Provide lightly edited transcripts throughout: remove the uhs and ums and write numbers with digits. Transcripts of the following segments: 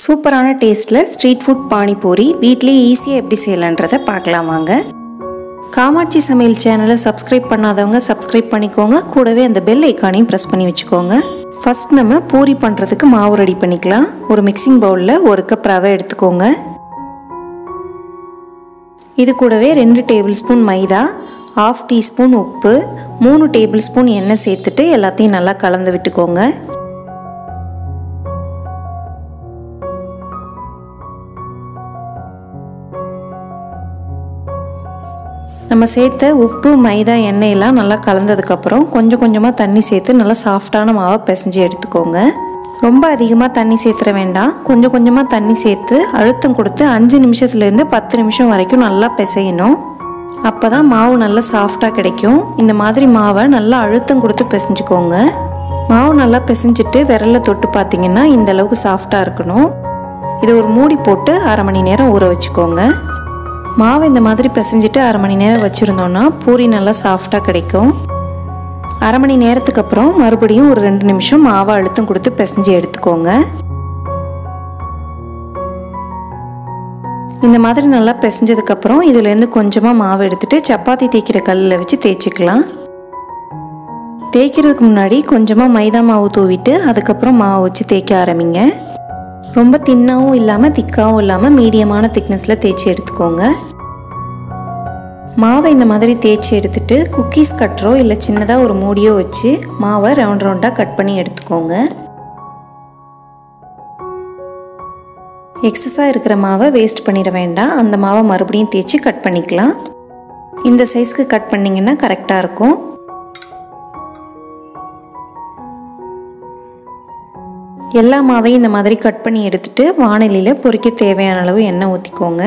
சூப்பரான டேஸ்ட்ல street food pani puri வீட்லயே ஈஸியா எப்படி செய்யலாம்ன்றதை பார்க்கலாம் வாங்க. காமாட்சி சமையல் சேனலை சப்ஸ்கிரைப் பண்ணாதவங்க சப்ஸ்கிரைப் பண்ணிக்கோங்க. கூடவே அந்த பெல் ஐகானையும் பிரஸ் பண்ணி வச்சுக்கோங்க. ஃபர்ஸ்ட் நம்ம பூரி பண்றதுக்கு மாவு ரெடி பண்ணிக்கலாம். ஒரு மிக்சிங் பவுல்ல 1 கப் ரவை எடுத்துக்கோங்க. இது கூடவே 2 டேபிள் ஸ்பூன் மைதா, 1/2 டீஸ்பூன் உப்பு, 3 டேபிள் ஸ்பூன் எண்ணெய் சேர்த்துட்டு எல்லாத்தையும் நல்லா கலந்து விட்டுக்கோங்க. நம்ம சேர்த்த உப்பு, மைதா, எண்ணெய் எல்லாம் நல்லா கலந்ததுக்கு அப்புறம் கொஞ்சம் கொஞ்சமாக தண்ணி சேர்த்து நல்லா சாஃப்டான மாவை பிசைஞ்சு எடுத்துக்கோங்க. ரொம்ப அதிகமாக தண்ணி சேர்த்துற வேண்டாம். கொஞ்சம் கொஞ்சமாக தண்ணி சேர்த்து அழுத்தம் கொடுத்து 5 நிமிஷத்துலேருந்து 10 நிமிஷம் வரைக்கும் நல்லா பிசையணும். அப்போ தான் மாவு நல்லா சாஃப்டாக கிடைக்கும். இந்த மாதிரி மாவை நல்லா அழுத்தம் கொடுத்து பிசைஞ்சுக்கோங்க. மாவு நல்லா பிசைஞ்சிட்டு விரலில் தொட்டு பார்த்தீங்கன்னா இந்த அளவுக்கு சாஃப்டாக இருக்கணும். இதை ஒரு மூடி போட்டு 1/2 மணி நேரம் ஊற வச்சுக்கோங்க. மாவு இந்த மாதிரி பிசைஞ்சிட்டு 1/2 மணி நேரம் வச்சுருந்தோன்னா பூரி நல்லா சாஃப்டாக கிடைக்கும். 1/2 மணி நேரத்துக்கு அப்புறம் மறுபடியும் ஒரு 2 நிமிஷம் மாவை அழுத்தம் கொடுத்து பிசைஞ்சு எடுத்துக்கோங்க. இந்த மாதிரி நல்லா பிசைஞ்சதுக்கப்புறம் இதுலேருந்து கொஞ்சமாக மாவு எடுத்துகிட்டு சப்பாத்தி தேய்க்கிற கல்லில் வச்சு தேய்ச்சிக்கலாம். தேய்க்கிறதுக்கு முன்னாடி கொஞ்சமாக மைதா மாவு தூவிட்டு அதுக்கப்புறம் மாவு வச்சு தேய்க்க ஆரம்பிங்க. ரொம்ப தின்னாகவும் இல்லாமல் திக்காகவும் இல்லாமல் மீடியமான திக்னஸில் தேய்ச்சி எடுத்துக்கோங்க. மாவை இந்த மாதிரி தேய்ச்சி எடுத்துட்டு குக்கீஸ் கட்டரோ இல்லை சின்னதாக ஒரு மூடியோ வச்சு மாவை ரவுண்ட் ரவுண்டாக கட் பண்ணி எடுத்துக்கோங்க. எக்ஸஸாக இருக்கிற மாவை வேஸ்ட் பண்ணிட வேண்டாம். அந்த மாவை மறுபடியும் தேய்ச்சி கட் பண்ணிக்கலாம். இந்த சைஸ்க்கு கட் பண்ணிங்கன்னா கரெக்டாக இருக்கும். எல்லா மாவையும் இந்த மாதிரி கட் பண்ணி எடுத்துட்டு வாணலியில் பொரிக்க தேவையான அளவு எண்ணெய் ஊற்றிக்கோங்க.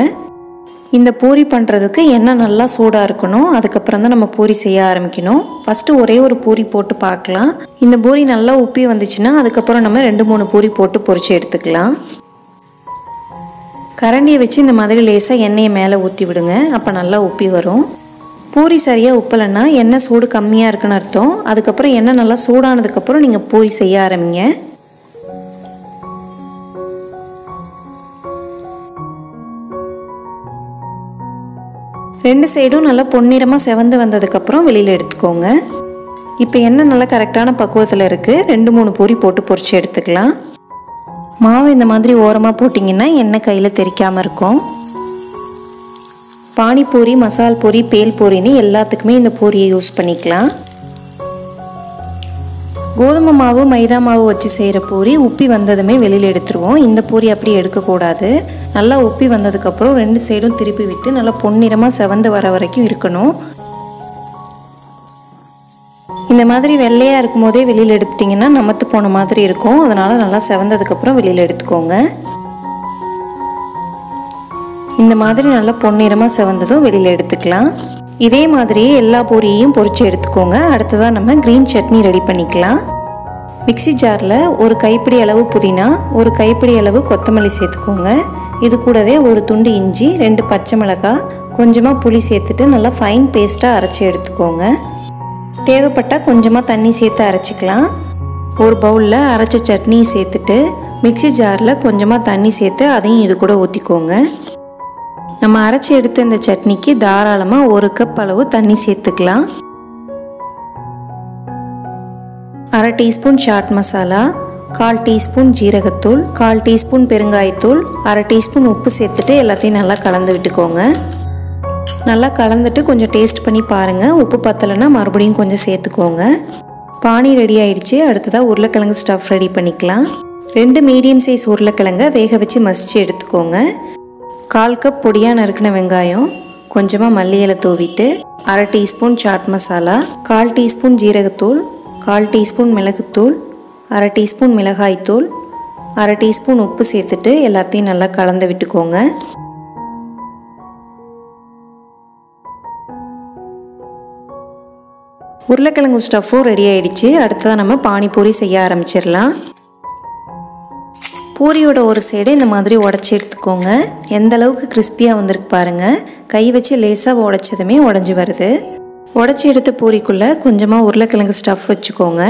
இந்த பூரி பண்ணுறதுக்கு எண்ணெய் நல்லா சூடாக இருக்கணும். அதுக்கப்புறம் தான் நம்ம பூரி செய்ய ஆரம்பிக்கணும். ஃபஸ்ட்டு ஒரே ஒரு பூரி போட்டு பார்க்கலாம். இந்த பூரி நல்லா உப்பி வந்துச்சுன்னா அதுக்கப்புறம் நம்ம 2-3 பூரி போட்டு பொரிச்சு எடுத்துக்கலாம். கரண்டியை வச்சு இந்த மாதிரி லேசாக எண்ணெயை மேலே ஊற்றி விடுங்க. அப்போ நல்லா உப்பி வரும். பூரி சரியாக உப்பலைன்னா எண்ணெய் சூடு கம்மியாக இருக்குன்னு அர்த்தம். அதுக்கப்புறம் எண்ணெய் நல்லா சூடானதுக்கப்புறம் நீங்கள் பூரி செய்ய ஆரம்பிங்க. ரெண்டு சைடும் நல்லா பொன்னிறமாக செவந்து வந்ததுக்கப்புறம் வெளியில் எடுத்துக்கோங்க. இப்போ எண்ணெய் நல்லா கரெக்டான பக்குவத்தில் இருக்குது. 2-3 பூரி போட்டு பொரிச்சு எடுத்துக்கலாம். மாவு இந்த மாதிரி ஓரமாக போட்டிங்கன்னா எண்ணெய் கையில் தெறிக்காமல் இருக்கும். பானிபூரி, மசால் பூரி, பேல் பூரின்னு எல்லாத்துக்குமே இந்த பூரியை யூஸ் பண்ணிக்கலாம். கோதுமை மாவு, மைதா மாவு வச்சு செய்கிற பூரி உப்பி வந்ததுமே வெளியில் எடுத்துருவோம். இந்த பூரி அப்படி எடுக்கக்கூடாது. நல்லா உப்பி வந்ததுக்கப்புறம் 2 சைடும் திருப்பி விட்டு நல்லா பொன்னிறமாக செவந்து வர வரைக்கும் இருக்கணும். இந்த மாதிரி வெள்ளையாக இருக்கும் போதே வெளியில் எடுத்துட்டிங்கன்னா நமத்து போன மாதிரி இருக்கும். அதனால் நல்லா செவந்ததுக்கப்புறம் வெளியில் எடுத்துக்கோங்க. இந்த மாதிரி நல்லா பொன்னிறமாக செவந்ததும் வெளியில் எடுத்துக்கலாம். இதே மாதிரியே எல்லா பூரியையும் பொரிச்சு எடுத்துக்கோங்க. அடுத்ததாக நம்ம க்ரீன் சட்னி ரெடி பண்ணிக்கலாம். மிக்ஸி ஜாரில் ஒரு கைப்பிடி அளவு புதினா, ஒரு கைப்பிடி அளவு கொத்தமல்லி சேர்த்துக்கோங்க. இது கூடவே ஒரு துண்டு இஞ்சி, 2 பச்சை மிளகாய், கொஞ்சமாக புளி சேர்த்துட்டு நல்லா ஃபைன் பேஸ்ட்டாக அரைச்சி எடுத்துக்கோங்க. தேவைப்பட்டால் கொஞ்சமாக தண்ணி சேர்த்து அரைச்சிக்கலாம். ஒரு பவுலில் அரைச்ச சட்னி சேர்த்துட்டு மிக்ஸி ஜாரில் கொஞ்சமாக தண்ணி சேர்த்து அதையும் இது கூட ஊற்றிக்கோங்க. நம்ம அரைச்சி எடுத்த இந்த சட்னிக்கு தாராளமாக 1 கப் அளவு தண்ணி சேர்த்துக்கலாம். 1/2 டீஸ்பூன் சாட் மசாலா, 1/4 டீஸ்பூன் ஜீரகத்தூள், 1/4 டீஸ்பூன் பெருங்காயத்தூள், 1/2 டீஸ்பூன் உப்பு சேர்த்துட்டு எல்லாத்தையும் நல்லா கலந்து விட்டுக்கோங்க. நல்லா கலந்துட்டு கொஞ்சம் டேஸ்ட் பண்ணி பாருங்கள். உப்பு பத்தலைன்னா மறுபடியும் கொஞ்சம் சேர்த்துக்கோங்க. பானி ரெடி ஆயிடுச்சு. அடுத்ததாக உருளைக்கிழங்கு ஸ்டஃப் ரெடி பண்ணிக்கலாம். 2 மீடியம் சைஸ் உருளைக்கிழங்கை வேக வச்சு மசிச்சு எடுத்துக்கோங்க. 1/4 கப் பொடியாக நறுக்கின வெங்காயம், கொஞ்சமாக மல்லி இலை தூவிட்டு 1/2 டீஸ்பூன் சாட் மசாலா, 1/4 டீஸ்பூன் ஜீரகத்தூள், 1/4 டீஸ்பூன் மிளகுத்தூள், 1/2 டீஸ்பூன் மிளகாய்த்தூள், 1/2 டீஸ்பூன் உப்பு சேர்த்துட்டு எல்லாத்தையும் நல்லா கலந்து விட்டுக்கோங்க. உருளைக்கிழங்கு ஸ்டஃப்பும் ரெடி ஆயிடுச்சு. அடுத்ததாக நம்ம பானிபூரி செய்ய ஆரம்பிச்சிடலாம். பூரியோட ஒரு சைடு இந்த மாதிரி உடச்சி எடுத்துக்கோங்க. எந்த அளவுக்கு கிறிஸ்பியாக வந்திருக்கு பாருங்கள். கை வச்சு லேசாக உடைச்சதுமே உடஞ்சி வருது. உடச்சி எடுத்த பூரிக்குள்ளே கொஞ்சமாக உருளைக்கிழங்கு ஸ்டஃப் வச்சுக்கோங்க.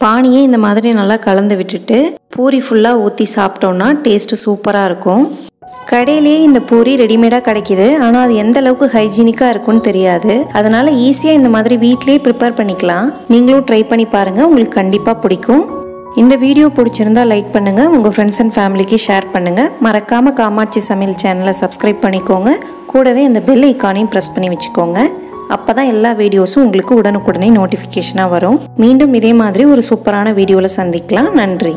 பானியை இந்த மாதிரி நல்லா கலந்து விட்டுட்டு பூரி ஃபுல்லாக ஊற்றி சாப்பிட்டோன்னா டேஸ்ட்டு சூப்பராக இருக்கும். கடையிலேயே இந்த பூரி ரெடிமேடாக கிடைக்கிது. ஆனால் அது எந்த அளவுக்கு ஹைஜீனிக்காக இருக்கும்னு தெரியாது. அதனால் ஈஸியாக இந்த மாதிரி வீட்லேயே ப்ரிப்பேர் பண்ணிக்கலாம். நீங்களும் ட்ரை பண்ணி பாருங்கள், உங்களுக்கு கண்டிப்பாக பிடிக்கும். இந்த வீடியோ பிடிச்சிருந்தா லைக் பண்ணுங்கள், உங்கள் ஃப்ரெண்ட்ஸ் அண்ட் ஃபேமிலிக்கு ஷேர் பண்ணுங்கள். மறக்காமல் காமாட்சி சமையல் சேனலை சப்ஸ்கிரைப் பண்ணிக்கோங்க. கூடவே அந்த பெல் ஐக்கானையும் ப்ரெஸ் பண்ணி வச்சுக்கோங்க. அப்போ தான் எல்லா வீடியோஸும் உங்களுக்கு உடனுக்குடனே நோட்டிஃபிகேஷனாக வரும். மீண்டும் இதே மாதிரி ஒரு சூப்பரான வீடியோவில் சந்திக்கலாம். நன்றி.